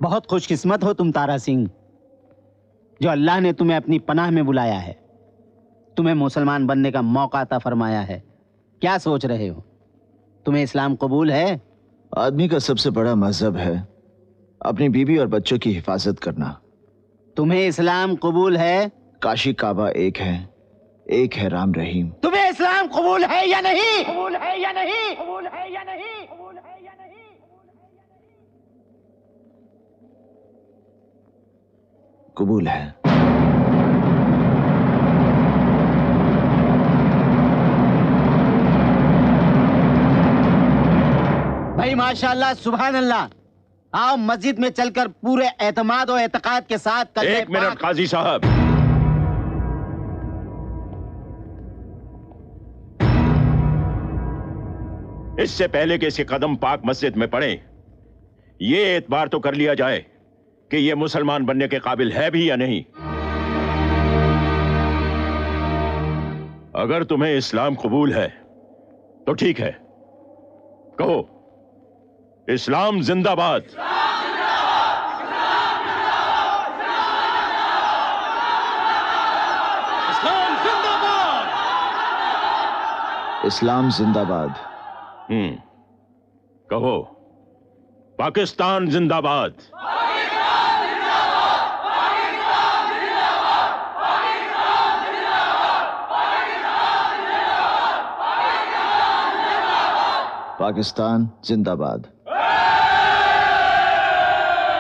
बहुत खुशकिस्मत हो तुम तारा सिंह, जो अल्लाह ने तुम्हें अपनी पनाह में बुलाया है, तुम्हें मुसलमान बनने का मौका अता फरमाया है। क्या सोच रहे हो? तुम्हें इस्लाम कबूल है? आदमी का सबसे बड़ा मजहब है अपनी बीवी और बच्चों की हिफाजत करना। तुम्हें इस्लाम कबूल है? काशी काबा एक है राम रहीम। तुम्हें इस्लाम कबूल है या नहीं? कबूल है या नहीं? कबूल है या नहीं? कबूल है या नहीं? कबूल है। भाई माशाअल्लाह, सुभान अल्लाह। आओ मस्जिद में चलकर पूरे एतमाद और एतकाद के साथ एक मिनट काजी साहब, इससे पहले कि इसके कदम पाक मस्जिद में पड़े, ये एतबार तो कर लिया जाए कि ये मुसलमान बनने के काबिल है भी या नहीं। अगर तुम्हें इस्लाम कबूल है तो ठीक है, कहो इस्लाम जिंदाबाद। इस्लाम जिंदाबाद। कहो पाकिस्तान जिंदाबाद। पाकिस्तान जिंदाबाद।